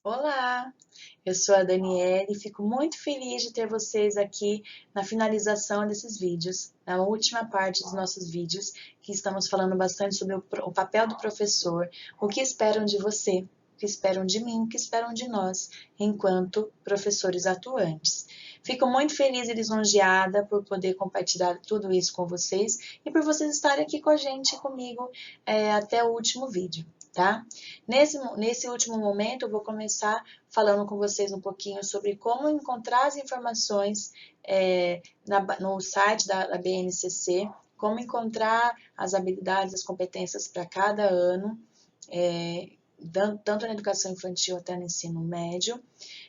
Olá, eu sou a Daniele e fico muito feliz de ter vocês aqui na finalização desses vídeos, na última parte dos nossos vídeos, que estamos falando bastante sobre o papel do professor, o que esperam de você, o que esperam de mim, o que esperam de nós, enquanto professores atuantes. Fico muito feliz e lisonjeada por poder compartilhar tudo isso com vocês e por vocês estarem aqui com a gente, comigo, até o último vídeo. Tá? Nesse último momento, eu vou começar falando com vocês um pouquinho sobre como encontrar as informações no site da BNCC, como encontrar as habilidades, as competências para cada ano, tanto na educação infantil até no ensino médio.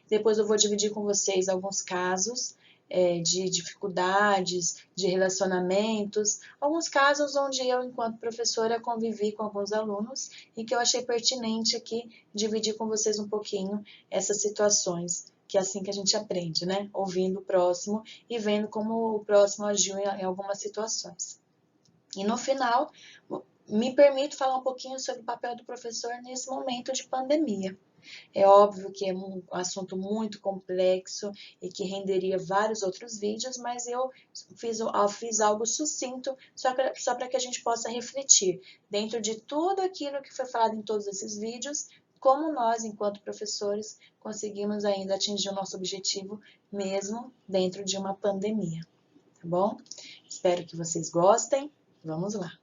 Depois eu vou dividir com vocês alguns casos de dificuldades, de relacionamentos, alguns casos onde eu, enquanto professora, convivi com alguns alunos e que eu achei pertinente aqui dividir com vocês um pouquinho essas situações, que é assim que a gente aprende, né? Ouvindo o próximo e vendo como o próximo agiu em algumas situações. E no final, me permito falar um pouquinho sobre o papel do professor nesse momento de pandemia. É óbvio que é um assunto muito complexo e que renderia vários outros vídeos, mas eu fiz algo sucinto só para que a gente possa refletir dentro de tudo aquilo que foi falado em todos esses vídeos, como nós, enquanto professores, conseguimos ainda atingir o nosso objetivo mesmo dentro de uma pandemia, tá bom? Espero que vocês gostem. Vamos lá.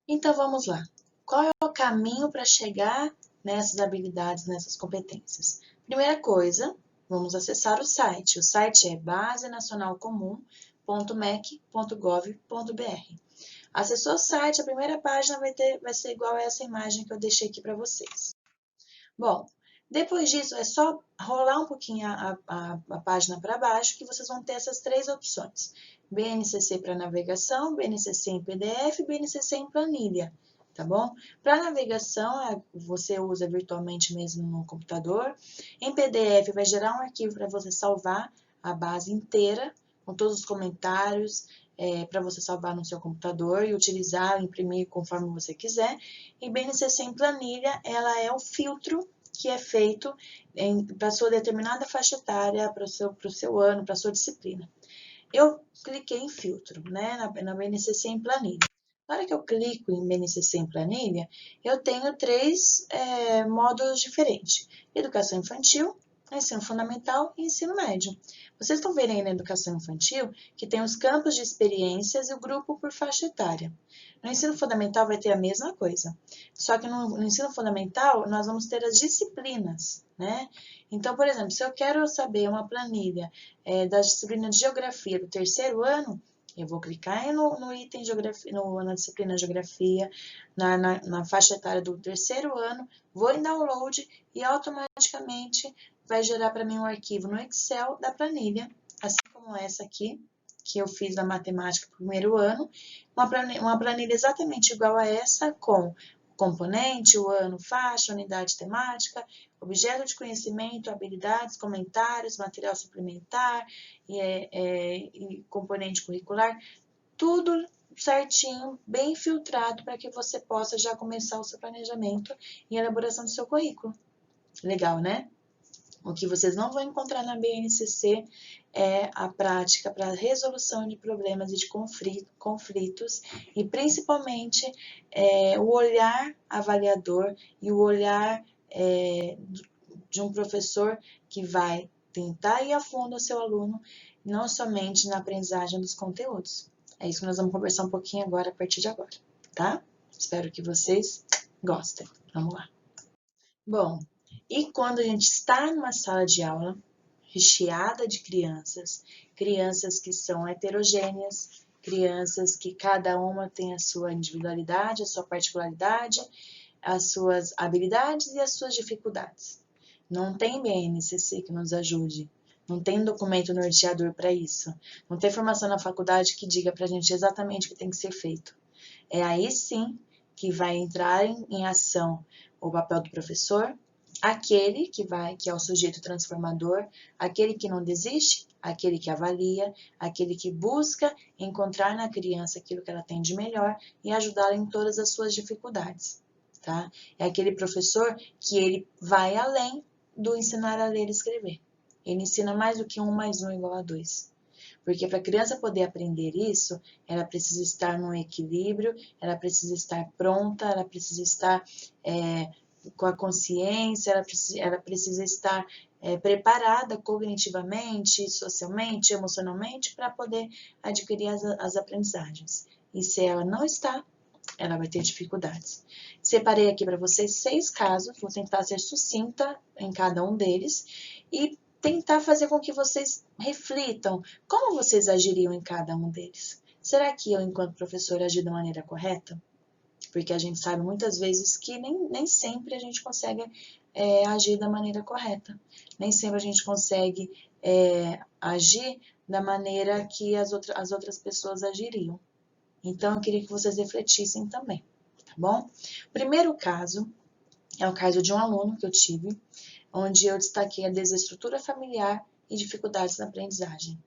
Então vamos lá. Qual é o caminho para chegar nessas habilidades, nessas competências? Primeira coisa, vamos acessar o site. O site é basenacionalcomum.mec.gov.br. Acessou o site, a primeira página vai ser igual a essa imagem que eu deixei aqui para vocês. Bom, depois disso é só rolar um pouquinho a página para baixo que vocês vão ter essas três opções. BNCC para navegação, BNCC em PDF, BNCC em planilha, tá bom? Para navegação, você usa virtualmente mesmo no computador. Em PDF, vai gerar um arquivo para você salvar a base inteira, com todos os comentários, para você salvar no seu computador e utilizar, imprimir conforme você quiser. E BNCC em planilha, ela é o filtro que é feito para sua determinada faixa etária, para o seu ano, para a sua disciplina. Eu cliquei em filtro, né, na BNCC em planilha. Na hora que eu clico em BNCC em planilha, eu tenho três módulos diferentes. Educação infantil, ensino fundamental e ensino médio. Vocês estão vendo aí na educação infantil que tem os campos de experiências e o grupo por faixa etária. No ensino fundamental vai ter a mesma coisa, só que no ensino fundamental nós vamos ter as disciplinas, né? Então, por exemplo, se eu quero saber uma planilha da disciplina de geografia do terceiro ano, eu vou clicar no item geografia, na disciplina geografia, na faixa etária do terceiro ano, vou em download e automaticamente vai gerar para mim um arquivo no Excel da planilha, assim como essa aqui, que eu fiz na matemática do primeiro ano, uma planilha exatamente igual a essa, com componente, o ano, faixa, unidade temática, objeto de conhecimento, habilidades, comentários, material suplementar e componente curricular, tudo certinho, bem filtrado para que você possa já começar o seu planejamento e elaboração do seu currículo. Legal, né? O que vocês não vão encontrar na BNCC é a prática para resolução de problemas e de conflitos e principalmente o olhar avaliador e o olhar de um professor que vai tentar ir a fundo ao seu aluno, não somente na aprendizagem dos conteúdos. É isso que nós vamos conversar um pouquinho agora, a partir de agora, tá? Espero que vocês gostem. Vamos lá. Bom, e quando a gente está numa sala de aula recheada de crianças, crianças que são heterogêneas, crianças que cada uma tem a sua individualidade, a sua particularidade, as suas habilidades e as suas dificuldades. Não tem BNCC que nos ajude, não tem documento norteador para isso, não tem formação na faculdade que diga para a gente exatamente o que tem que ser feito. É aí sim que vai entrar em ação o papel do professor, aquele que é o sujeito transformador, aquele que não desiste, aquele que avalia, aquele que busca encontrar na criança aquilo que ela tem de melhor e ajudá-la em todas as suas dificuldades. tá? É aquele professor que ele vai além do ensinar a ler e escrever. Ele ensina mais do que 1 mais 1 igual a 2. Porque para a criança poder aprender isso, ela precisa estar no equilíbrio, ela precisa estar pronta, ela precisa estar com a consciência, ela precisa estar preparada cognitivamente, socialmente, emocionalmente, para poder adquirir as aprendizagens. E se ela não está, ela vai ter dificuldades. Separei aqui para vocês 6 casos, vou tentar ser sucinta em cada um deles e tentar fazer com que vocês reflitam como vocês agiriam em cada um deles. Será que eu, enquanto professora, agi da maneira correta? Porque a gente sabe muitas vezes que nem sempre a gente consegue agir da maneira correta. Nem sempre a gente consegue agir da maneira que as outras pessoas agiriam. Então, eu queria que vocês refletissem também, tá bom? O primeiro caso é o caso de um aluno que eu tive, onde eu destaquei a desestrutura familiar e dificuldades na aprendizagem.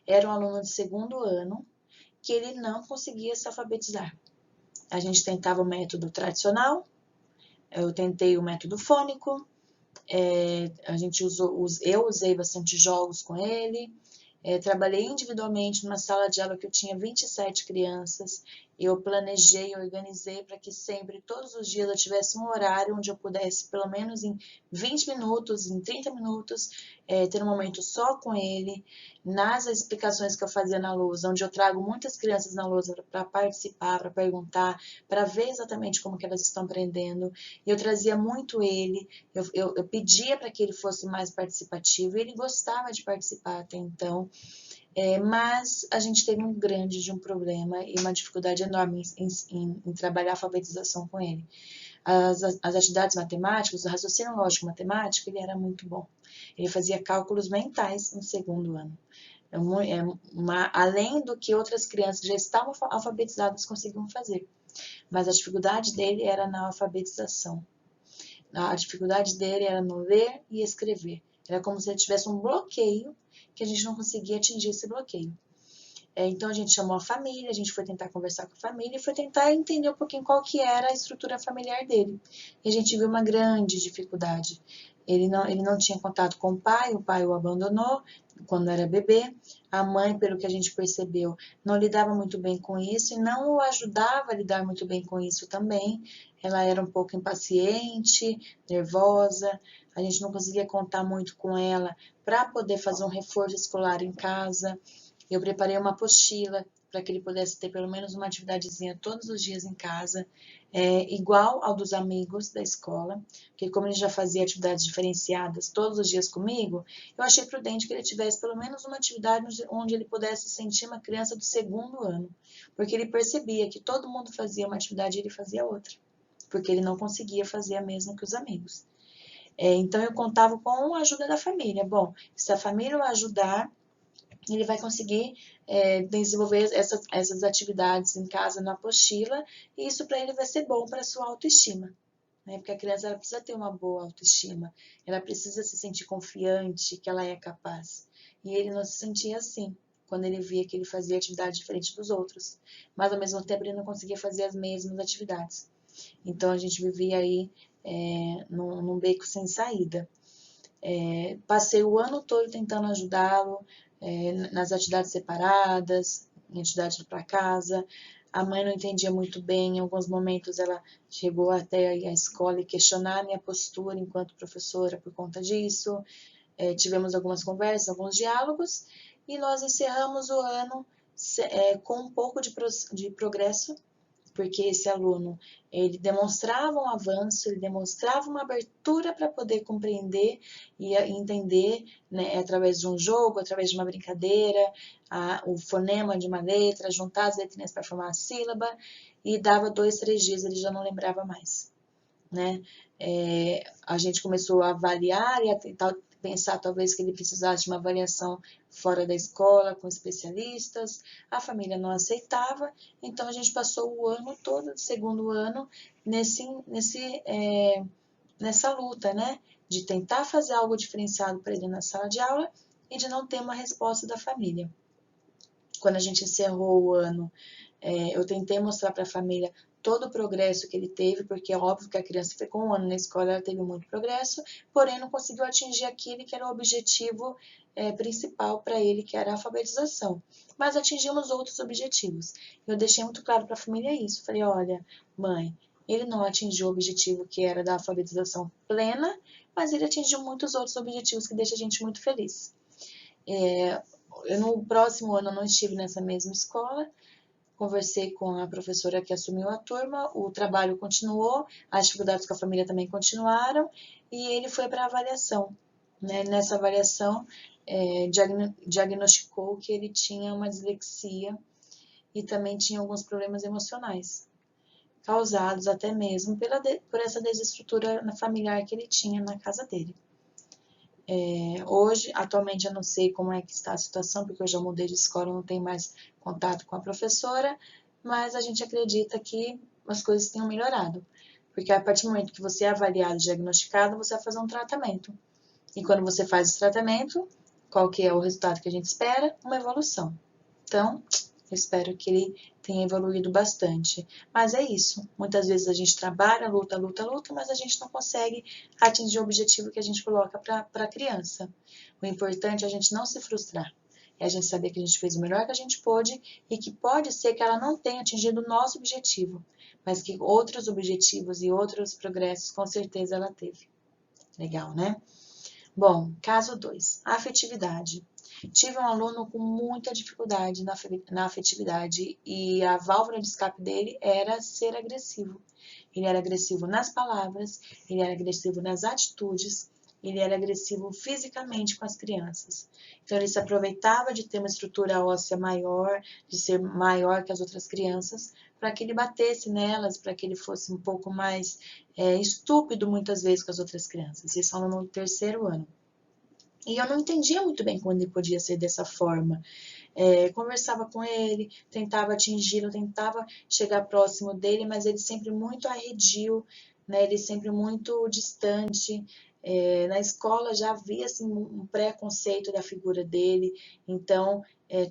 Era um aluno de 2º ano que ele não conseguia se alfabetizar. A gente tentava o método tradicional, eu tentei o método fônico, eu usei bastante jogos com ele, trabalhei individualmente numa sala de aula que eu tinha 27 crianças. Eu planejei, organizei para que sempre, todos os dias, eu tivesse um horário onde eu pudesse, pelo menos em 20 minutos, em 30 minutos, ter um momento só com ele. Nas explicações que eu fazia na lousa, onde eu trago muitas crianças na lousa para participar, para perguntar, para ver exatamente como que elas estão aprendendo. Eu trazia muito ele, eu pedia para que ele fosse mais participativo, e ele gostava de participar até então. Mas a gente teve um problema e uma dificuldade enorme em trabalhar a alfabetização com ele. As atividades matemáticas, o raciocínio lógico matemático, ele era muito bom. Ele fazia cálculos mentais no 2º ano. Além do que outras crianças que já estavam alfabetizadas conseguiam fazer. Mas a dificuldade dele era na alfabetização. A dificuldade dele era no ler e escrever. Era como se ele tivesse um bloqueio, que a gente não conseguia atingir esse bloqueio. Então a gente chamou a família, a gente foi tentar conversar com a família e foi tentar entender um pouquinho qual que era a estrutura familiar dele. E a gente viu uma grande dificuldade. Ele não tinha contato com o pai o abandonou quando era bebê. A mãe, pelo que a gente percebeu, não lidava muito bem com isso e não o ajudava a lidar muito bem com isso também. Ela era um pouco impaciente, nervosa, a gente não conseguia contar muito com ela para poder fazer um reforço escolar em casa. Eu preparei uma apostila para que ele pudesse ter pelo menos uma atividadezinha todos os dias em casa, igual ao dos amigos da escola, porque como ele já fazia atividades diferenciadas todos os dias comigo, eu achei prudente que ele tivesse pelo menos uma atividade onde ele pudesse sentir uma criança do 2º ano, porque ele percebia que todo mundo fazia uma atividade e ele fazia outra, porque ele não conseguia fazer a mesma que os amigos. Então, eu contava com a ajuda da família. Bom, se a família o ajudar, ele vai conseguir desenvolver essas atividades em casa na apostila, e isso para ele vai ser bom para a sua autoestima, né? Porque a criança ela precisa ter uma boa autoestima, ela precisa se sentir confiante que ela é capaz. E ele não se sentia assim quando ele via que ele fazia atividade diferente dos outros, mas ao mesmo tempo ele não conseguia fazer as mesmas atividades. Então a gente vivia aí num beco sem saída. Passei o ano todo tentando ajudá-lo, nas atividades separadas, em atividades para casa. A mãe não entendia muito bem, em alguns momentos ela chegou até a escola e questionar a minha postura enquanto professora por conta disso. Tivemos algumas conversas, alguns diálogos, e nós encerramos o ano com um pouco de progresso, porque esse aluno, ele demonstrava um avanço, ele demonstrava uma abertura para poder compreender e entender, né, através de um jogo, através de uma brincadeira, o fonema de uma letra, juntar as letrinhas para formar a sílaba, e dava 2, 3 dias, ele já não lembrava mais, né? A gente começou a avaliar e a tentar pensar talvez que ele precisasse de uma avaliação fora da escola, com especialistas. A família não aceitava, então a gente passou o ano todo, o 2º ano, nessa luta, né? De tentar fazer algo diferenciado para ele na sala de aula e de não ter uma resposta da família. Quando a gente encerrou o ano, Eu tentei mostrar para a família todo o progresso que ele teve, porque é óbvio que a criança ficou 1 ano na escola, ela teve muito progresso, porém não conseguiu atingir aquele que era o objetivo principal para ele, que era a alfabetização. Mas atingimos outros objetivos. Eu deixei muito claro para a família isso. Falei, olha, mãe, ele não atingiu o objetivo que era da alfabetização plena, mas ele atingiu muitos outros objetivos que deixam a gente muito feliz. No próximo ano eu não estive nessa mesma escola, conversei com a professora que assumiu a turma, o trabalho continuou, as dificuldades com a família também continuaram, e ele foi para a avaliação. Nessa avaliação, diagnosticou que ele tinha uma dislexia e também tinha alguns problemas emocionais, causados até mesmo por essa desestrutura familiar que ele tinha na casa dele. Hoje, atualmente, eu não sei como é que está a situação, porque eu já mudei de escola, não tenho mais contato com a professora, mas a gente acredita que as coisas tenham melhorado. Porque a partir do momento que você é avaliado e diagnosticado, você vai fazer um tratamento. E quando você faz esse tratamento, qual que é o resultado que a gente espera? Uma evolução. Então, eu espero que ele tenha evoluído bastante. Mas é isso. Muitas vezes a gente trabalha, luta, mas a gente não consegue atingir o objetivo que a gente coloca para a criança. O importante é a gente não se frustrar. É a gente saber que a gente fez o melhor que a gente pôde e que pode ser que ela não tenha atingido o nosso objetivo, mas que outros objetivos e outros progressos com certeza ela teve. Legal, né? Bom, caso 2, afetividade. Tive um aluno com muita dificuldade na afetividade e a válvula de escape dele era ser agressivo. Ele era agressivo nas palavras, ele era agressivo nas atitudes, ele era agressivo fisicamente com as crianças. Então, ele se aproveitava de ter uma estrutura óssea maior, de ser maior que as outras crianças, para que ele batesse nelas, para que ele fosse um pouco mais estúpido muitas vezes com as outras crianças. Isso no 3º ano. E eu não entendia muito bem quando ele podia ser dessa forma. Conversava com ele, tentava atingi-lo, tentava chegar próximo dele, mas ele sempre muito arredio, né? Ele sempre muito distante. Na escola já havia assim, um preconceito da figura dele, então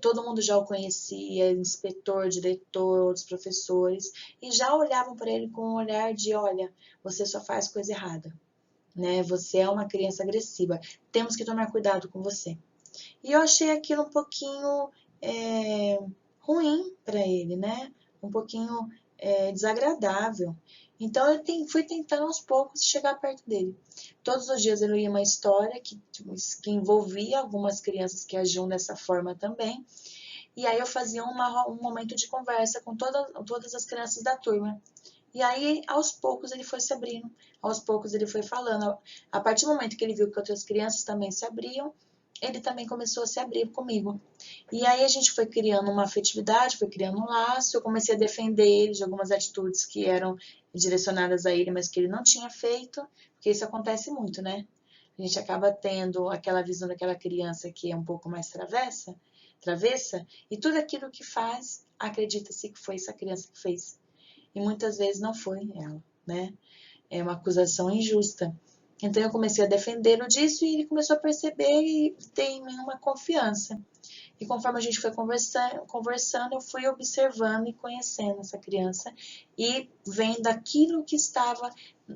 todo mundo já o conhecia, inspetor, diretor, outros professores, e já olhavam para ele com um olhar de, olha, você só faz coisa errada. Né? Você é uma criança agressiva, temos que tomar cuidado com você. E eu achei aquilo um pouquinho ruim para ele, né? Um pouquinho desagradável. Então eu fui tentando aos poucos chegar perto dele. Todos os dias eu lia uma história que envolvia algumas crianças que agiam dessa forma também. E aí eu fazia um momento de conversa com todas as crianças da turma. E aí, aos poucos, ele foi se abrindo, aos poucos ele foi falando. A partir do momento que ele viu que outras crianças também se abriam, ele também começou a se abrir comigo. E aí a gente foi criando uma afetividade, foi criando um laço, eu comecei a defender ele de algumas atitudes que eram direcionadas a ele, mas que ele não tinha feito, porque isso acontece muito, né? A gente acaba tendo aquela visão daquela criança que é um pouco mais travessa, e tudo aquilo que faz, acredita-se que foi essa criança que fez. E muitas vezes não foi ela, né? É uma acusação injusta. Então eu comecei a defendê-lo disso e ele começou a perceber e ter em mim uma confiança. E conforme a gente foi conversando, eu fui observando e conhecendo essa criança e vendo aquilo que estava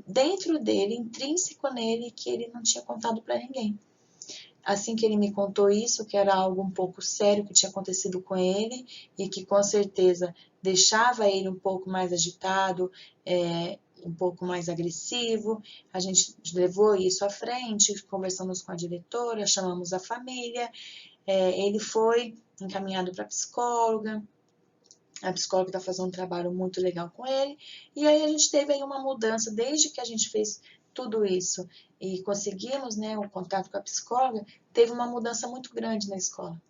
dentro dele, intrínseco nele, que ele não tinha contado para ninguém. Assim que ele me contou isso, que era algo um pouco sério que tinha acontecido com ele e que com certeza deixava ele um pouco mais agitado, um pouco mais agressivo, a gente levou isso à frente, conversamos com a diretora, chamamos a família, ele foi encaminhado para a psicóloga está fazendo um trabalho muito legal com ele, e aí a gente teve aí uma mudança, desde que a gente fez tudo isso e conseguimos, né, o contato com a psicóloga, teve uma mudança muito grande na escola.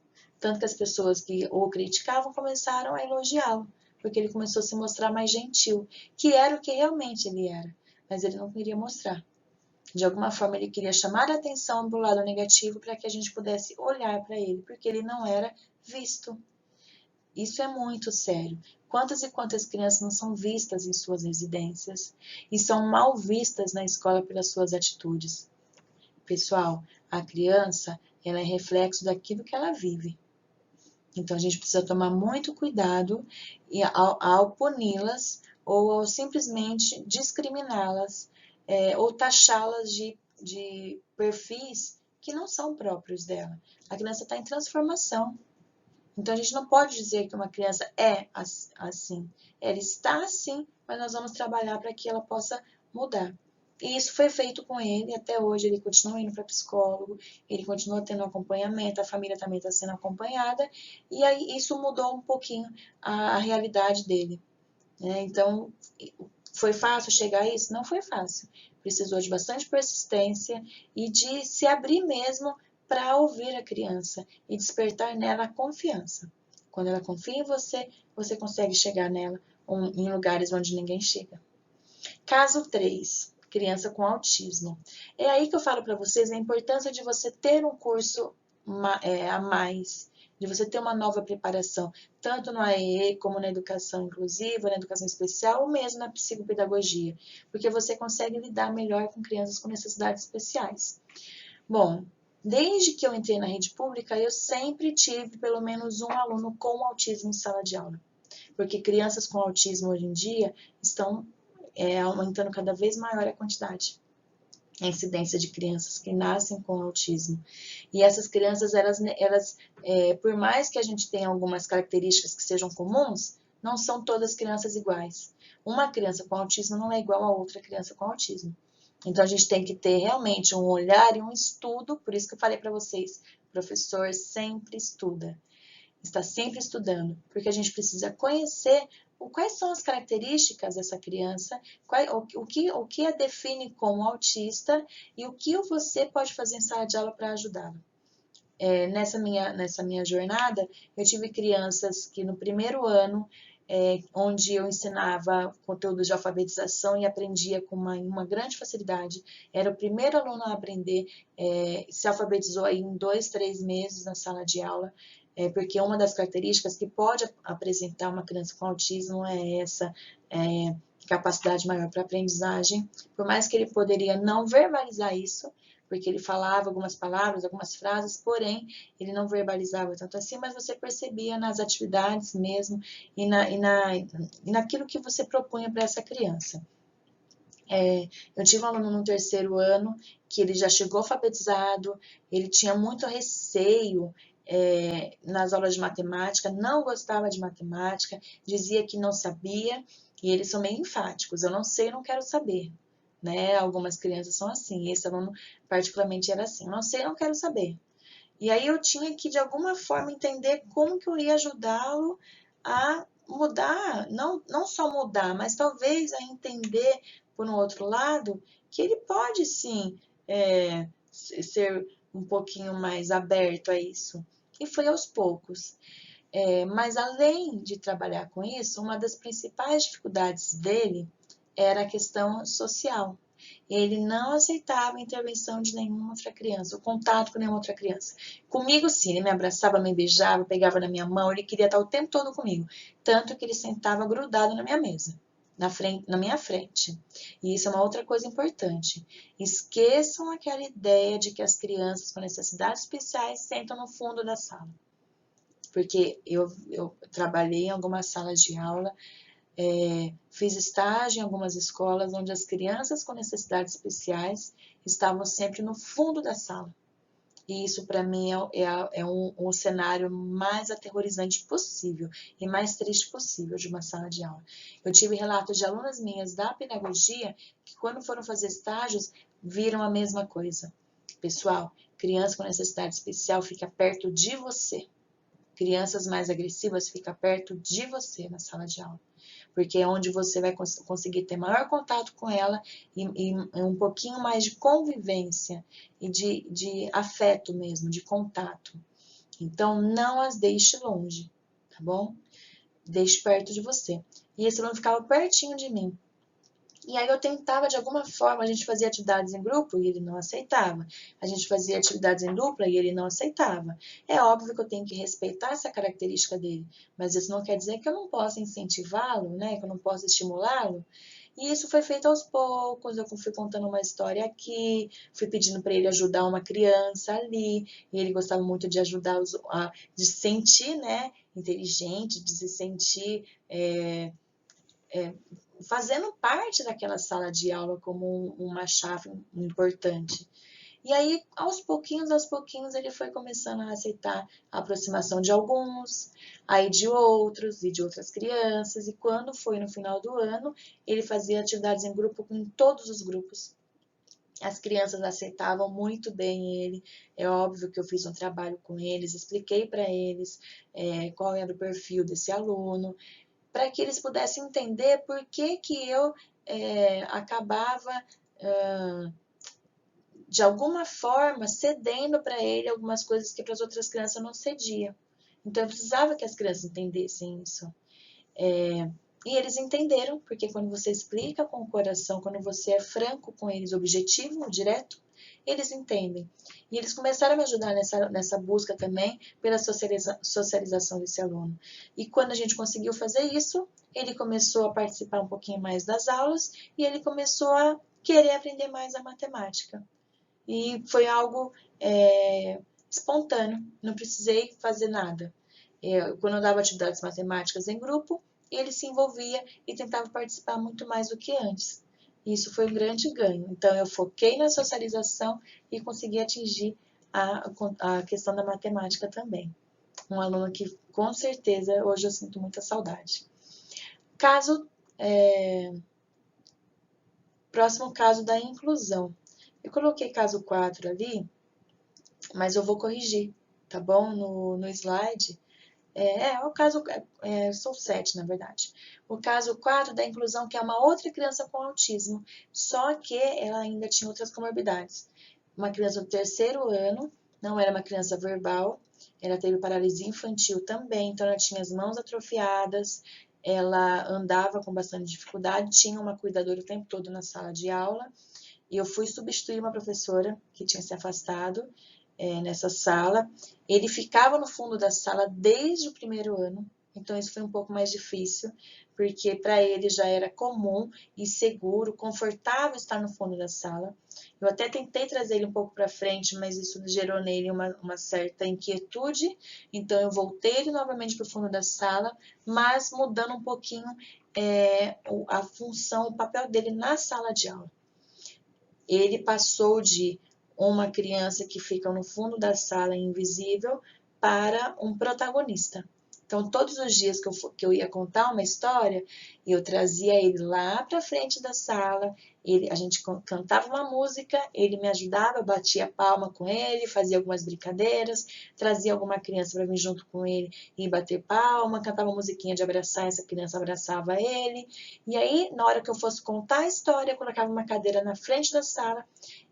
Tanto que as pessoas que o criticavam começaram a elogiá-lo, porque ele começou a se mostrar mais gentil, que era o que realmente ele era, mas ele não queria mostrar. De alguma forma ele queria chamar a atenção do lado negativo para que a gente pudesse olhar para ele, porque ele não era visto. Isso é muito sério. Quantas e quantas crianças não são vistas em suas residências e são mal vistas na escola pelas suas atitudes? Pessoal, a criança, ela é reflexo daquilo que ela vive. Então, a gente precisa tomar muito cuidado ao puni-las ou ao simplesmente discriminá-las ou taxá-las de perfis que não são próprios dela. A criança está em transformação. Então, a gente não pode dizer que uma criança é assim. Ela está assim, mas nós vamos trabalhar para que ela possa mudar. E isso foi feito com ele, até hoje ele continua indo para psicólogo, ele continua tendo acompanhamento, a família também está sendo acompanhada, e aí isso mudou um pouquinho a realidade dele. Né? Então, foi fácil chegar a isso? Não foi fácil. Precisou de bastante persistência e de se abrir mesmo para ouvir a criança e despertar nela a confiança. Quando ela confia em você, você consegue chegar nela em lugares onde ninguém chega. Caso 3, criança com autismo. É aí que eu falo para vocês a importância de você ter um curso a mais, de você ter uma nova preparação, tanto no AEE como na educação inclusiva, na educação especial, ou mesmo na psicopedagogia, porque você consegue lidar melhor com crianças com necessidades especiais. Bom, desde que eu entrei na rede pública, eu sempre tive pelo menos um aluno com autismo em sala de aula, porque crianças com autismo hoje em dia estão aumentando cada vez maior a quantidade, a incidência de crianças que nascem com autismo. E essas crianças, por mais que a gente tenha algumas características que sejam comuns, não são todas crianças iguais. Uma criança com autismo não é igual a outra criança com autismo. Então, a gente tem que ter realmente um olhar e um estudo, por isso que eu falei para vocês, professor sempre estuda. Está sempre estudando, porque a gente precisa conhecer quais são as características dessa criança, o que a define como autista e o que você pode fazer em sala de aula para ajudá-la. Nessa minha jornada, eu tive crianças que no primeiro ano, onde eu ensinava conteúdo de alfabetização e aprendia com uma grande facilidade, era o primeiro aluno a aprender, se alfabetizou aí em 2, 3 meses na sala de aula, porque uma das características que pode apresentar uma criança com autismo é essa capacidade maior para aprendizagem, por mais que ele poderia não verbalizar isso, porque ele falava algumas palavras, algumas frases, porém, ele não verbalizava tanto assim, mas você percebia nas atividades mesmo e naquilo que você propunha para essa criança. Eu tive um aluno no terceiro ano que ele já chegou alfabetizado, ele tinha muito receio nas aulas de matemática, não gostava de matemática, dizia que não sabia, e eles são meio enfáticos, eu não sei, eu não quero saber. Né? Algumas crianças são assim, esse aluno particularmente era assim, não sei, não quero saber. E aí eu tinha que, de alguma forma, entender como que eu ia ajudá-lo a mudar, não só mudar, mas talvez a entender, por um outro lado, que ele pode sim ser um pouquinho mais aberto a isso. E foi aos poucos. Mas além de trabalhar com isso, uma das principais dificuldades dele era a questão social. Ele não aceitava a intervenção de nenhuma outra criança, o contato com nenhuma outra criança. Comigo, sim, ele me abraçava, me beijava, pegava na minha mão, ele queria estar o tempo todo comigo. Tanto que ele sentava grudado na minha mesa, na minha frente. E isso é uma outra coisa importante. Esqueçam aquela ideia de que as crianças com necessidades especiais sentam no fundo da sala. Porque eu trabalhei em algumas salas de aula, fiz estágio em algumas escolas onde as crianças com necessidades especiais estavam sempre no fundo da sala. E isso, para mim, é um cenário mais aterrorizante possível e mais triste possível de uma sala de aula. Eu tive relatos de alunas minhas da pedagogia que, quando foram fazer estágios, viram a mesma coisa. Pessoal, criança com necessidade especial fica perto de você. Crianças mais agressivas ficam perto de você na sala de aula, porque é onde você vai conseguir ter maior contato com ela e um pouquinho mais de convivência e de afeto mesmo, de contato. Então, não as deixe longe, tá bom? Deixe perto de você. E esse aluno ficava pertinho de mim. E aí eu tentava, de alguma forma, a gente fazia atividades em grupo e ele não aceitava. A gente fazia atividades em dupla e ele não aceitava. É óbvio que eu tenho que respeitar essa característica dele, mas isso não quer dizer que eu não possa incentivá-lo, né? Que eu não possa estimulá-lo. E isso foi feito aos poucos, eu fui contando uma história aqui, fui pedindo para ele ajudar uma criança ali, e ele gostava muito de ajudar, de se sentir, né, inteligente, de se sentir fazendo parte daquela sala de aula como uma chave importante. E aí, aos pouquinhos, ele foi começando a aceitar a aproximação de alguns, aí de outros e de outras crianças. E quando foi no final do ano, ele fazia atividades em grupo com todos os grupos. As crianças aceitavam muito bem ele. É óbvio que eu fiz um trabalho com eles, expliquei para eles qual era o perfil desse aluno, para que eles pudessem entender por que que eu acabava de alguma forma, cedendo para ele algumas coisas que para as outras crianças eu não cedia. Então, eu precisava que as crianças entendessem isso. E eles entenderam, porque quando você explica com o coração, quando você é franco com eles, objetivo, direto, eles entendem. E eles começaram a me ajudar nessa busca também pela socialização desse aluno. E quando a gente conseguiu fazer isso, ele começou a participar um pouquinho mais das aulas e ele começou a querer aprender mais a matemática. E foi algo espontâneo, não precisei fazer nada. Quando eu dava atividades matemáticas em grupo, ele se envolvia e tentava participar muito mais do que antes. Isso foi um grande ganho. Então, eu foquei na socialização e consegui atingir a questão da matemática também. Um aluno que, com certeza, hoje eu sinto muita saudade. Próximo caso da inclusão. Eu coloquei caso 4 ali, mas eu vou corrigir, tá bom? No slide. O caso, são 7, na verdade. O caso 4 da inclusão, que é uma outra criança com autismo, só que ela ainda tinha outras comorbidades. Uma criança do 3º ano, não era uma criança verbal, ela teve paralisia infantil também, então ela tinha as mãos atrofiadas, ela andava com bastante dificuldade, tinha uma cuidadora o tempo todo na sala de aula, e eu fui substituir uma professora que tinha se afastado nessa sala. Ele ficava no fundo da sala desde o 1º ano, então isso foi um pouco mais difícil, porque para ele já era comum e seguro, confortável estar no fundo da sala. Eu até tentei trazer ele um pouco para frente, mas isso gerou nele uma certa inquietude, então eu voltei ele novamente para o fundo da sala, mas mudando um pouquinho a função, o papel dele na sala de aula. Ele passou de uma criança que fica no fundo da sala invisível para um protagonista. Então, todos os dias que eu ia contar uma história, eu trazia ele lá para frente da sala, a gente cantava uma música, ele me ajudava, batia palma com ele, fazia algumas brincadeiras, trazia alguma criança para vir junto com ele e bater palma, cantava uma musiquinha de abraçar, essa criança abraçava ele. E aí, na hora que eu fosse contar a história, eu colocava uma cadeira na frente da sala,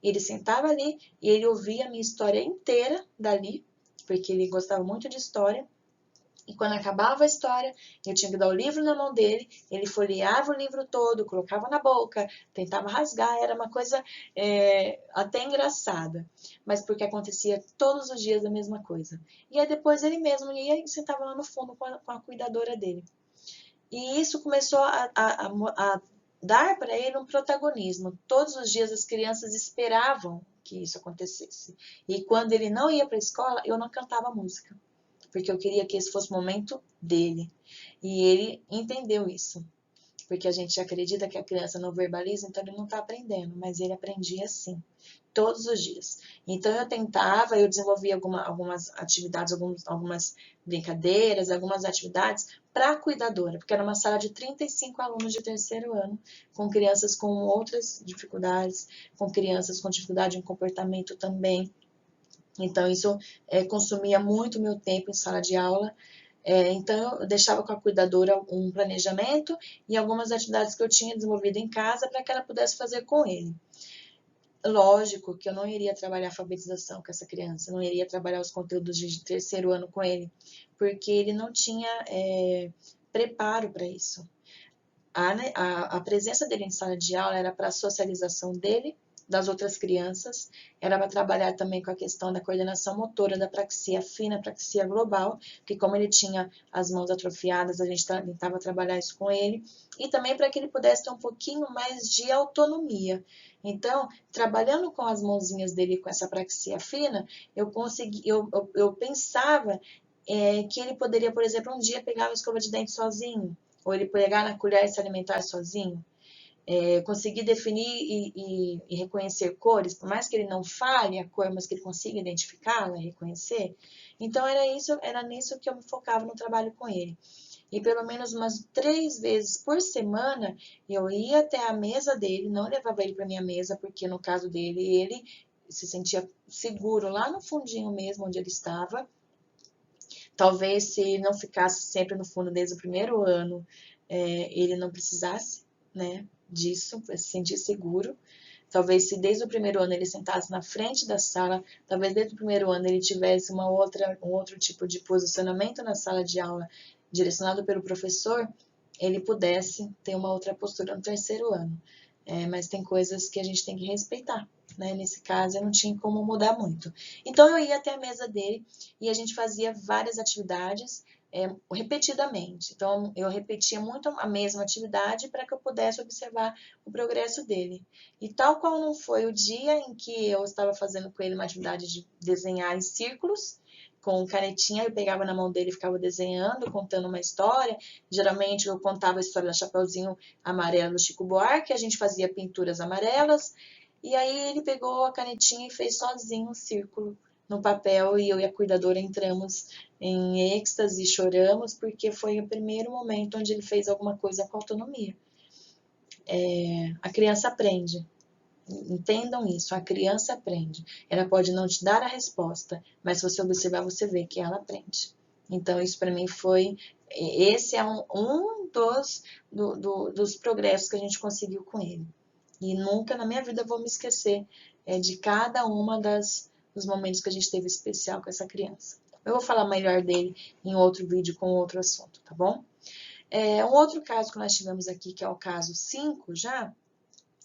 ele sentava ali e ele ouvia a minha história inteira dali, porque ele gostava muito de história. E quando acabava a história, eu tinha que dar o livro na mão dele, ele folheava o livro todo, colocava na boca, tentava rasgar, era uma coisa até engraçada, mas porque acontecia todos os dias a mesma coisa. E aí depois ele mesmo ia e sentava lá no fundo com a cuidadora dele. E isso começou a dar para ele um protagonismo. Todos os dias as crianças esperavam que isso acontecesse. E quando ele não ia para a escola, eu não cantava música, porque eu queria que esse fosse o momento dele. E ele entendeu isso, porque a gente acredita que a criança não verbaliza, então ele não está aprendendo, mas ele aprendia sim, todos os dias. Então eu desenvolvia algumas atividades, algumas brincadeiras, algumas atividades para a cuidadora, porque era uma sala de 35 alunos de 3º ano, com crianças com outras dificuldades, com crianças com dificuldade em comportamento também. Então, isso consumia muito meu tempo em sala de aula. Então, eu deixava com a cuidadora um planejamento e algumas atividades que eu tinha desenvolvido em casa para que ela pudesse fazer com ele. Lógico que eu não iria trabalhar alfabetização com essa criança, não iria trabalhar os conteúdos de 3º ano com ele, porque ele não tinha preparo para isso. A presença dele em sala de aula era para a socialização dele das outras crianças, era para trabalhar também com a questão da coordenação motora, da praxia fina, praxia global, que como ele tinha as mãos atrofiadas, a gente tentava trabalhar isso com ele, e também para que ele pudesse ter um pouquinho mais de autonomia. Então, trabalhando com as mãozinhas dele com essa praxia fina, eu pensava que ele poderia, por exemplo, um dia pegar uma escova de dente sozinho, ou ele pegar na colher e se alimentar sozinho. Conseguir definir e reconhecer cores, por mais que ele não fale a cor, mas que ele consiga identificá-la, reconhecer. Então, era nisso que eu me focava no trabalho com ele. E pelo menos umas 3 vezes por semana, eu ia até a mesa dele, não levava ele para minha mesa, porque no caso dele, ele se sentia seguro lá no fundinho mesmo, onde ele estava. Talvez se não ficasse sempre no fundo desde o primeiro ano, ele não precisasse, né, disso, para se sentir seguro. Talvez se desde o primeiro ano ele sentasse na frente da sala, talvez desde o primeiro ano ele tivesse um outro tipo de posicionamento na sala de aula, direcionado pelo professor, ele pudesse ter uma outra postura no terceiro ano. Mas tem coisas que a gente tem que respeitar, né? Nesse caso, eu não tinha como mudar muito. Então, eu ia até a mesa dele e a gente fazia várias atividades repetidamente. Então, eu repetia muito a mesma atividade para que eu pudesse observar o progresso dele. E tal qual não foi o dia em que eu estava fazendo com ele uma atividade de desenhar em círculos, com canetinha, eu pegava na mão dele e ficava desenhando, contando uma história. Geralmente, eu contava a história do Chapeuzinho Amarelo do Chico Buarque, a gente fazia pinturas amarelas, e aí ele pegou a canetinha e fez sozinho um círculo no papel, e eu e a cuidadora entramos em êxtase, choramos, porque foi o primeiro momento onde ele fez alguma coisa com autonomia. A criança aprende. Entendam isso, a criança aprende. Ela pode não te dar a resposta, mas se você observar, você vê que ela aprende. Então, isso para mim esse é um dos progressos que a gente conseguiu com ele. E nunca na minha vida vou me esquecer de cada uma dos momentos que a gente teve especial com essa criança. Eu vou falar melhor dele em outro vídeo com outro assunto, tá bom? Um outro caso que nós tivemos aqui, que é o caso 5 já,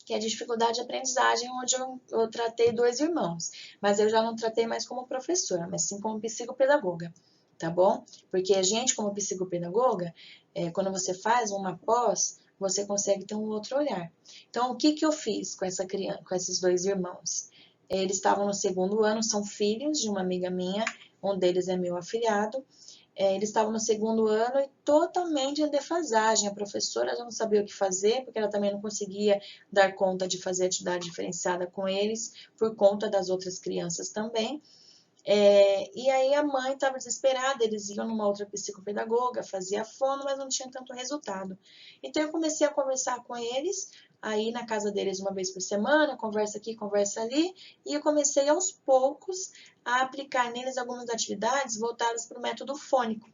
que é a dificuldade de aprendizagem, onde eu tratei 2 irmãos. Mas eu já não tratei mais como professora, mas sim como psicopedagoga, tá bom? Porque a gente, como psicopedagoga, quando você faz uma pós, você consegue ter um outro olhar. Então, o que eu fiz com essa criança, com esses 2 irmãos? Eles estavam no 2º ano, são filhos de uma amiga minha, um deles é meu afilhado. Eles estavam no 2º ano e totalmente em defasagem. A professora já não sabia o que fazer, porque ela também não conseguia dar conta de fazer atividade diferenciada com eles, por conta das outras crianças também. E aí a mãe estava desesperada, eles iam numa outra psicopedagoga, fazia fono, mas não tinha tanto resultado. Então eu comecei a conversar com eles, aí na casa deles uma vez por semana, conversa aqui, conversa ali, e eu comecei aos poucos a aplicar neles algumas atividades voltadas para o método fônico.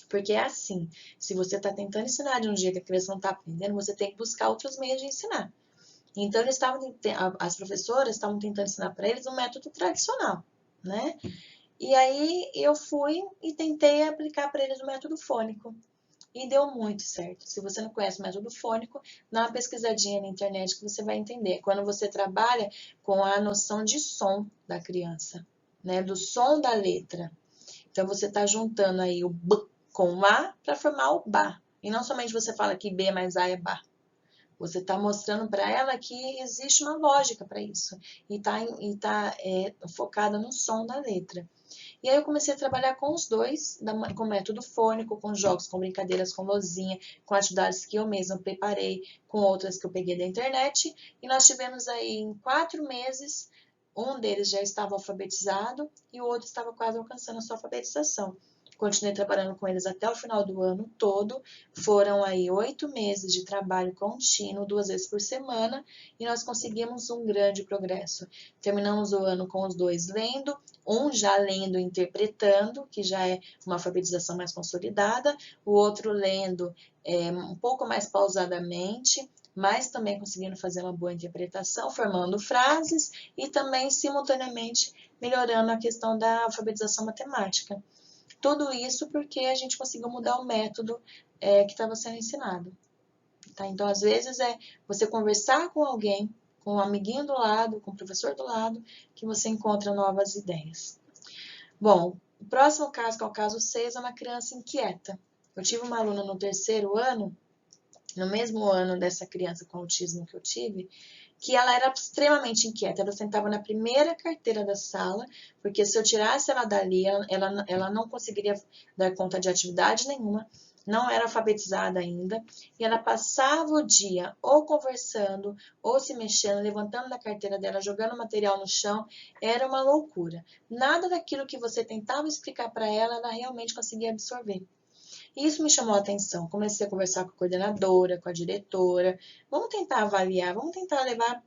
Porque é assim, se você está tentando ensinar de um jeito que a criança não está aprendendo, você tem que buscar outros meios de ensinar. Então, as professoras estavam tentando ensinar para eles um método tradicional, né? E aí eu fui e tentei aplicar para eles o método fônico. E deu muito certo. Se você não conhece o método fônico, dá uma pesquisadinha na internet que você vai entender. Quando você trabalha com a noção de som da criança, né? Do som da letra. Então, você está juntando aí o B com o A para formar o Bá. E não somente você fala que B mais A é Bá. Você está mostrando para ela que existe uma lógica para isso. E está focada no som da letra. E aí eu comecei a trabalhar com os dois, com método fônico, com jogos, com brincadeiras, com lousinha, com atividades que eu mesma preparei, com outras que eu peguei da internet. E nós tivemos aí em 4 meses, um deles já estava alfabetizado e o outro estava quase alcançando a sua alfabetização. Continuei trabalhando com eles até o final do ano todo. Foram aí 8 meses de trabalho contínuo, 2 vezes por semana, e nós conseguimos um grande progresso. Terminamos o ano com os 2 lendo, um já lendo e interpretando, que já é uma alfabetização mais consolidada, o outro lendo um pouco mais pausadamente, mas também conseguindo fazer uma boa interpretação, formando frases e também, simultaneamente, melhorando a questão da alfabetização matemática. Tudo isso porque a gente conseguiu mudar o método que estava sendo ensinado. Tá? Então, às vezes, você conversar com alguém, com o amiguinho do lado, com o professor do lado, que você encontra novas ideias. Bom, o próximo caso, que é o caso 6, é uma criança inquieta. Eu tive uma aluna no 3º ano, no mesmo ano dessa criança com autismo que eu tive, que ela era extremamente inquieta. Ela sentava na primeira carteira da sala, porque se eu tirasse ela dali, ela não conseguiria dar conta de atividade nenhuma, não era alfabetizada ainda, e ela passava o dia ou conversando, ou se mexendo, levantando da carteira dela, jogando material no chão, era uma loucura. Nada daquilo que você tentava explicar para ela, ela realmente conseguia absorver. E isso me chamou a atenção. Comecei a conversar com a coordenadora, com a diretora. Vamos tentar avaliar, vamos tentar levar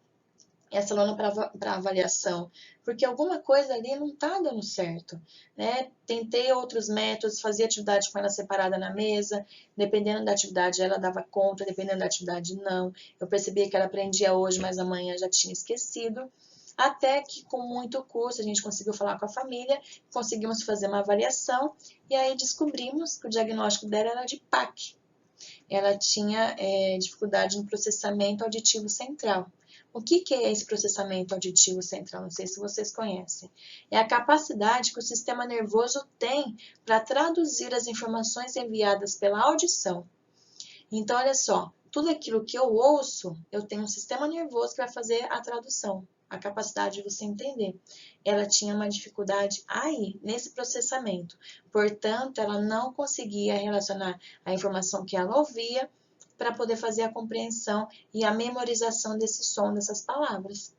essa aluna para avaliação, porque alguma coisa ali não está dando certo, né? Tentei outros métodos, fazia atividade com ela separada na mesa, dependendo da atividade ela dava conta, dependendo da atividade não. Eu percebia que ela aprendia hoje, mas amanhã já tinha esquecido. Até que com muito curso a gente conseguiu falar com a família, conseguimos fazer uma avaliação e aí descobrimos que o diagnóstico dela era de PAC. Ela tinha dificuldade no processamento auditivo central. O que é esse processamento auditivo central? Não sei se vocês conhecem. É a capacidade que o sistema nervoso tem para traduzir as informações enviadas pela audição. Então, olha só, tudo aquilo que eu ouço, eu tenho um sistema nervoso que vai fazer a tradução, a capacidade de você entender. Ela tinha uma dificuldade aí, nesse processamento. Portanto, ela não conseguia relacionar a informação que ela ouvia para poder fazer a compreensão e a memorização desse som, dessas palavras.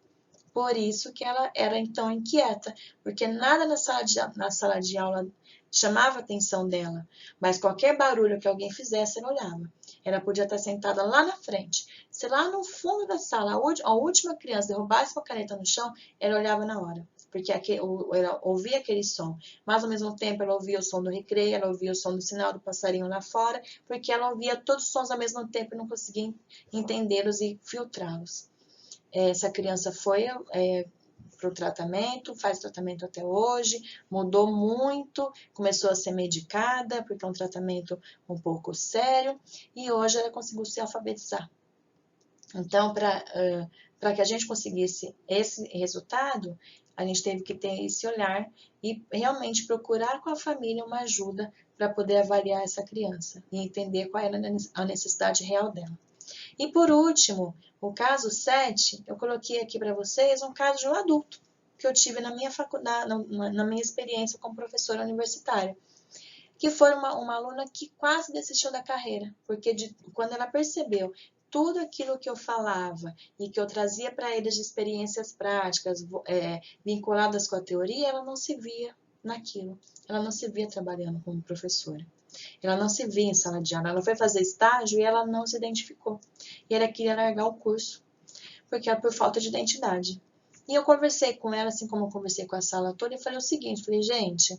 Por isso que ela era então inquieta, porque nada na sala de aula chamava a atenção dela, mas qualquer barulho que alguém fizesse, ela olhava. Ela podia estar sentada lá na frente. Se lá no fundo da sala a última criança derrubasse uma caneta no chão, ela olhava na hora, porque ela ouvia aquele som. Mas, ao mesmo tempo, ela ouvia o som do recreio, ela ouvia o som do sinal do passarinho lá fora, porque ela ouvia todos os sons ao mesmo tempo e não conseguia entendê-los e filtrá-los. Essa criança foi para o tratamento, faz tratamento até hoje, mudou muito, começou a ser medicada, porque é um tratamento um pouco sério, e hoje ela conseguiu se alfabetizar. Então, para que a gente conseguisse esse resultado, a gente teve que ter esse olhar e realmente procurar com a família uma ajuda para poder avaliar essa criança e entender qual era a necessidade real dela. E por último, o caso 7, eu coloquei aqui para vocês um caso de um adulto que eu tive na minha faculdade, na minha experiência como professora universitária, que foi uma aluna que quase desistiu da carreira, porque quando ela percebeu tudo aquilo que eu falava e que eu trazia para eles de experiências práticas vinculadas com a teoria, ela não se via naquilo, ela não se via trabalhando como professora. Ela não se via em sala de aula, ela foi fazer estágio e ela não se identificou. E ela queria largar o curso, porque era por falta de identidade. E eu conversei com ela, assim como eu conversei com a sala toda, e falei o seguinte, falei, gente,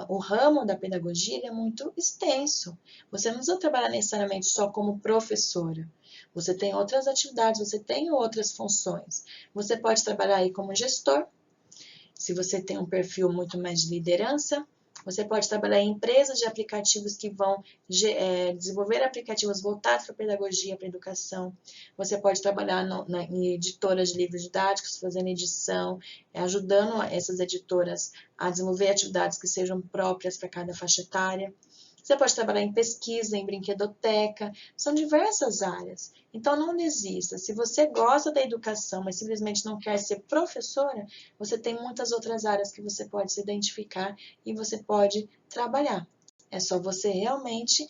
o ramo da pedagogia é muito extenso. Você não precisa trabalhar necessariamente só como professora. Você tem outras atividades, você tem outras funções. Você pode trabalhar aí como gestor, se você tem um perfil muito mais de liderança. Você pode trabalhar em empresas de aplicativos que vão desenvolver aplicativos voltados para a pedagogia, para a educação. Você pode trabalhar em editoras de livros didáticos, fazendo edição, ajudando essas editoras a desenvolver atividades que sejam próprias para cada faixa etária. Você pode trabalhar em pesquisa, em brinquedoteca, são diversas áreas. Então, não desista. Se você gosta da educação, mas simplesmente não quer ser professora, você tem muitas outras áreas que você pode se identificar e você pode trabalhar. É só você realmente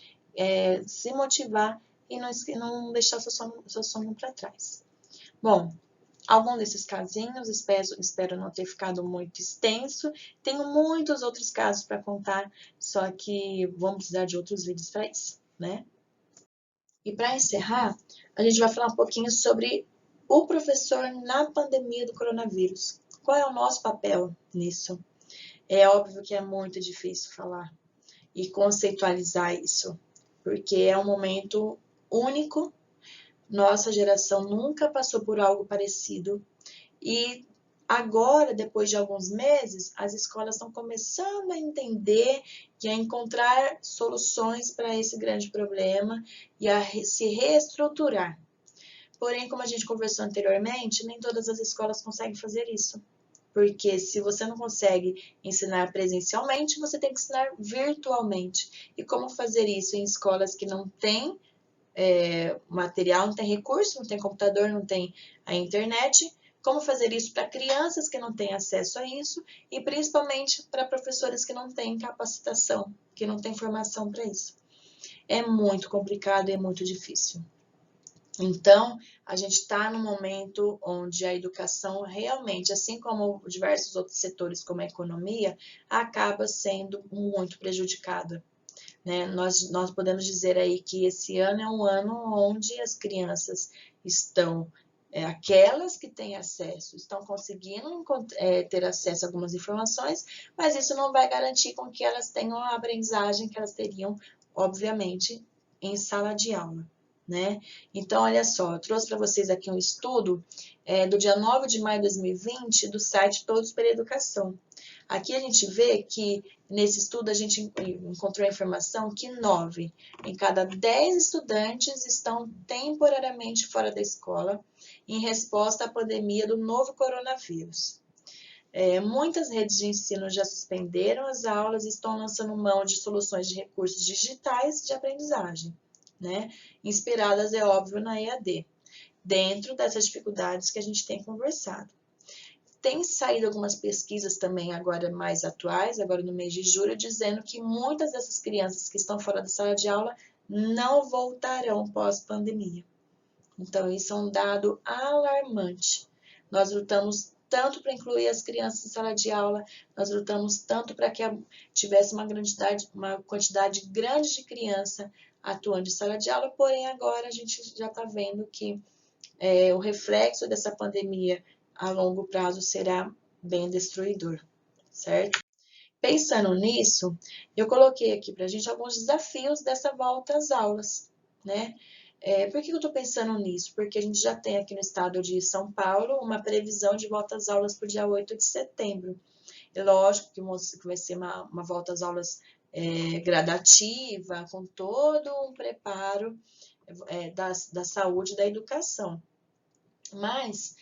se motivar e não deixar seu sonho para trás. Bom, algum desses casinhos, espero não ter ficado muito extenso. Tenho muitos outros casos para contar, só que vamos precisar de outros vídeos para isso, né? E para encerrar, a gente vai falar um pouquinho sobre o professor na pandemia do coronavírus. Qual é o nosso papel nisso? É óbvio que é muito difícil falar e conceitualizar isso, porque é um momento único. Nossa geração nunca passou por algo parecido e agora, depois de alguns meses, as escolas estão começando a entender e a encontrar soluções para esse grande problema e a se reestruturar. Porém, como a gente conversou anteriormente, nem todas as escolas conseguem fazer isso. Porque se você não consegue ensinar presencialmente, você tem que ensinar virtualmente. E como fazer isso em escolas que não têm material, não tem recurso, não tem computador, não tem a internet? Como fazer isso para crianças que não têm acesso a isso e principalmente para professores que não têm capacitação, que não têm formação para isso? É muito complicado e é muito difícil. Então, a gente está num momento onde a educação realmente, assim como diversos outros setores, como a economia, acaba sendo muito prejudicada, né? Nós podemos dizer aí que esse ano é um ano onde as crianças estão, aquelas que têm acesso, estão conseguindo ter acesso a algumas informações, mas isso não vai garantir com que elas tenham a aprendizagem que elas teriam, obviamente, em sala de aula, né? Então, olha só, eu trouxe para vocês aqui um estudo do dia 9 de maio de 2020 do site Todos pela Educação. Aqui a gente vê que nesse estudo a gente encontrou a informação que 9 em cada 10 estudantes estão temporariamente fora da escola em resposta à pandemia do novo coronavírus. Muitas redes de ensino já suspenderam as aulas e estão lançando mão de soluções de recursos digitais de aprendizagem, né? Inspiradas, é óbvio, na EAD, dentro dessas dificuldades que a gente tem conversado. Tem saído algumas pesquisas também agora mais atuais, agora no mês de julho, dizendo que muitas dessas crianças que estão fora da sala de aula não voltarão pós-pandemia. Então, isso é um dado alarmante. Nós lutamos tanto para incluir as crianças em sala de aula, nós lutamos tanto para que tivesse uma quantidade grande de criança atuando em sala de aula, porém agora a gente já está vendo que o reflexo dessa pandemia a longo prazo será bem destruidor, certo? Pensando nisso, eu coloquei aqui para a gente alguns desafios dessa volta às aulas, né? Por que eu estou pensando nisso? Porque a gente já tem aqui no estado de São Paulo uma previsão de volta às aulas para o dia 8 de setembro. É lógico que vai ser uma volta às aulas gradativa, com todo um preparo da saúde e da educação. Mas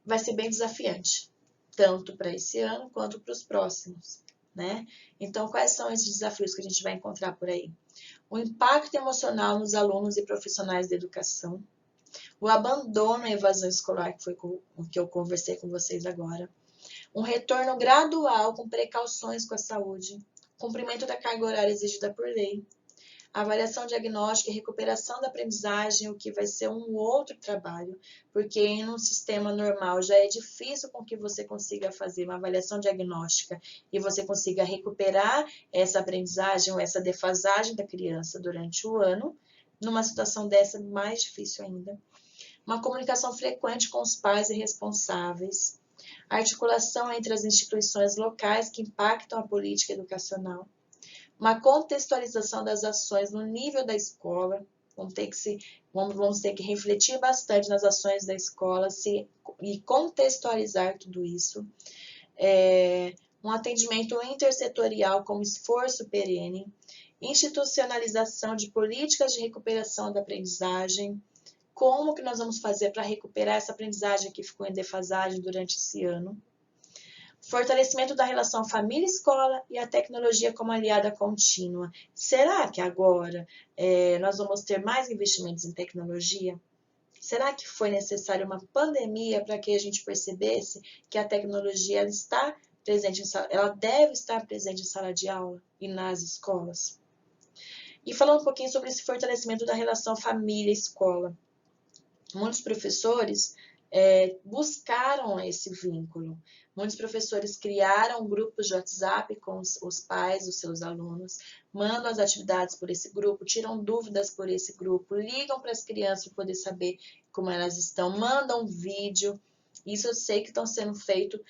vai ser bem desafiante, tanto para esse ano quanto para os próximos, né? Então, quais são esses desafios que a gente vai encontrar por aí? O impacto emocional nos alunos e profissionais da educação, o abandono e evasão escolar, que foi o que eu conversei com vocês agora, um retorno gradual com precauções com a saúde, cumprimento da carga horária exigida por lei, avaliação diagnóstica e recuperação da aprendizagem, o que vai ser um outro trabalho, porque em um sistema normal já é difícil com que você consiga fazer uma avaliação diagnóstica e você consiga recuperar essa aprendizagem ou essa defasagem da criança durante o ano, numa situação dessa mais difícil ainda. Uma comunicação frequente com os pais e responsáveis, articulação entre as instituições locais que impactam a política educacional, uma contextualização das ações no nível da escola, vamos ter que refletir bastante nas ações da escola e contextualizar tudo isso. Um atendimento intersetorial como esforço perene, institucionalização de políticas de recuperação da aprendizagem, como que nós vamos fazer para recuperar essa aprendizagem que ficou em defasagem durante esse ano, fortalecimento da relação família-escola e a tecnologia como aliada contínua. Será que agora nós vamos ter mais investimentos em tecnologia? Será que foi necessária uma pandemia para que a gente percebesse que a tecnologia ela deve estar presente em sala de aula e nas escolas? E falando um pouquinho sobre esse fortalecimento da relação família-escola. Muitos professores buscaram esse vínculo. Muitos professores criaram grupos de WhatsApp com os pais dos seus alunos, mandam as atividades por esse grupo, tiram dúvidas por esse grupo, ligam para as crianças para poder saber como elas estão, mandam vídeo. Isso eu sei que estão sendo feito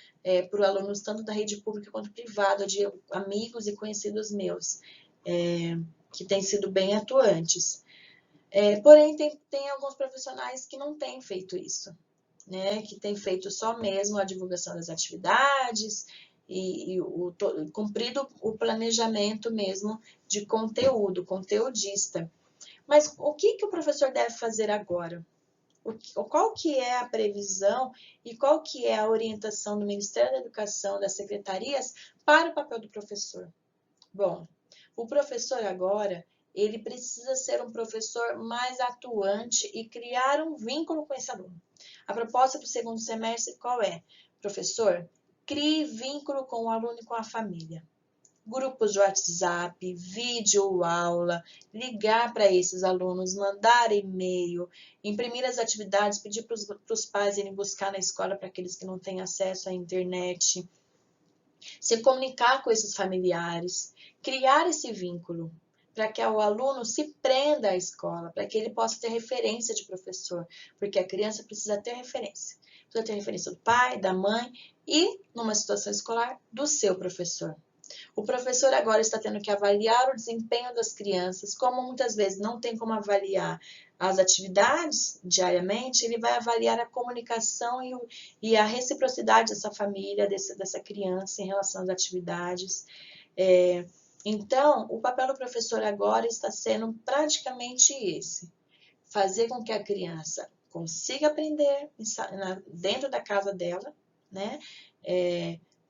por alunos tanto da rede pública quanto privada, de amigos e conhecidos meus, que têm sido bem atuantes. Porém, tem alguns profissionais que não têm feito isso, né? Que têm feito só mesmo a divulgação das atividades e cumprido o planejamento mesmo de conteúdo, conteudista. Mas o que o professor deve fazer agora? qual que é a previsão e qual que é a orientação do Ministério da Educação, das secretarias, para o papel do professor? Bom, o professor agora, ele precisa ser um professor mais atuante e criar um vínculo com esse aluno. A proposta para o segundo semestre qual é? Professor, crie vínculo com o aluno e com a família. Grupos de WhatsApp, vídeo aula, ligar para esses alunos, mandar e-mail, imprimir as atividades, pedir para os pais irem buscar na escola para aqueles que não têm acesso à internet, se comunicar com esses familiares, criar esse vínculo para que o aluno se prenda à escola, para que ele possa ter referência de professor, porque a criança precisa ter referência. Precisa ter referência do pai, da mãe e, numa situação escolar, do seu professor. O professor agora está tendo que avaliar o desempenho das crianças, como muitas vezes não tem como avaliar as atividades diariamente, ele vai avaliar a comunicação e a reciprocidade dessa família, dessa criança em relação às atividades. Então, o papel do professor agora está sendo praticamente esse: fazer com que a criança consiga aprender dentro da casa dela, né?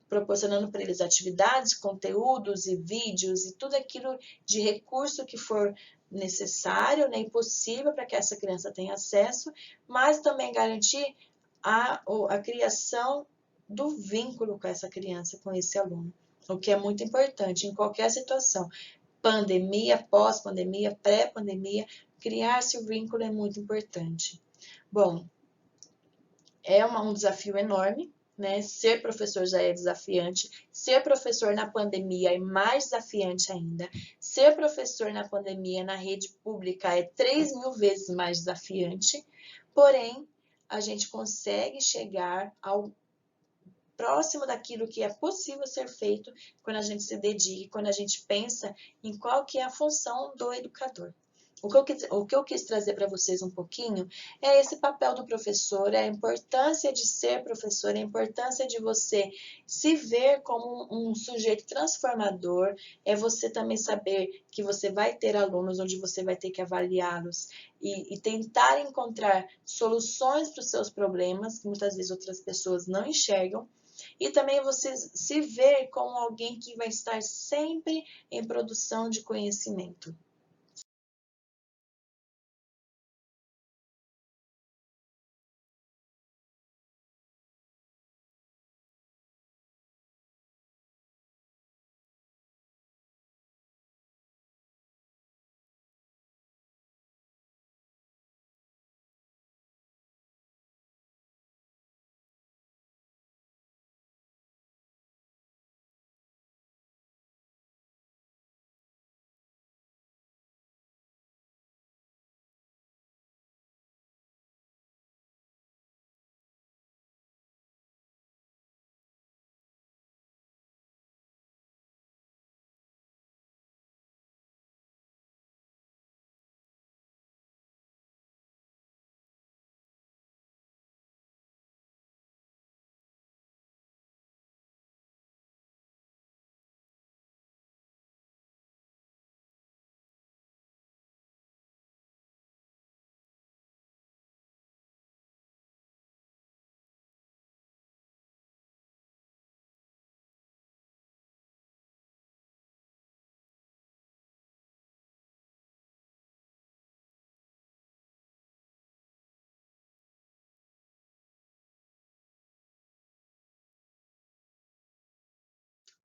Proporcionando para eles atividades, conteúdos e vídeos e tudo aquilo de recurso que for necessário, né, e possível para que essa criança tenha acesso, mas também garantir a criação do vínculo com essa criança, com esse aluno, o que é muito importante em qualquer situação. Pandemia, pós-pandemia, pré-pandemia, criar-se o vínculo é muito importante. Bom, é um desafio enorme, né? Ser professor já é desafiante, ser professor na pandemia é mais desafiante ainda, ser professor na pandemia na rede pública é 3.000 vezes mais desafiante, porém, a gente consegue chegar ao próximo daquilo que é possível ser feito quando a gente se dedica, quando a gente pensa em qual que é a função do educador. O que eu quis trazer para vocês um pouquinho é esse papel do professor, é a importância de ser professor, a importância de você se ver como um sujeito transformador, é você também saber que você vai ter alunos onde você vai ter que avaliá-los e tentar encontrar soluções para os seus problemas, que muitas vezes outras pessoas não enxergam, e também você se ver como alguém que vai estar sempre em produção de conhecimento.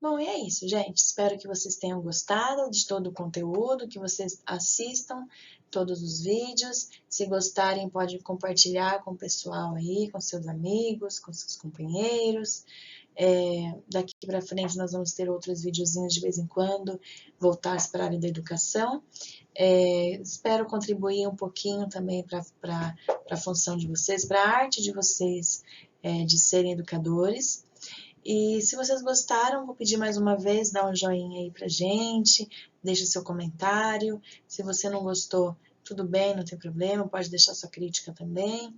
Bom, e é isso, gente. Espero que vocês tenham gostado de todo o conteúdo, que vocês assistam todos os vídeos. Se gostarem, pode compartilhar com o pessoal aí, com seus amigos, com seus companheiros. Daqui para frente nós vamos ter outros videozinhos de vez em quando, voltados para a área da educação. Espero contribuir um pouquinho também para a função de vocês, para a arte de vocês de serem educadores. E se vocês gostaram, vou pedir mais uma vez, dá um joinha aí pra gente, deixa seu comentário. Se você não gostou, tudo bem, não tem problema, pode deixar sua crítica também.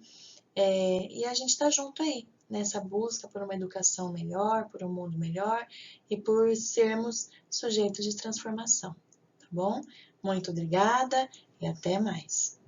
E a gente tá junto aí, nessa busca por uma educação melhor, por um mundo melhor e por sermos sujeitos de transformação, tá bom? Muito obrigada e até mais.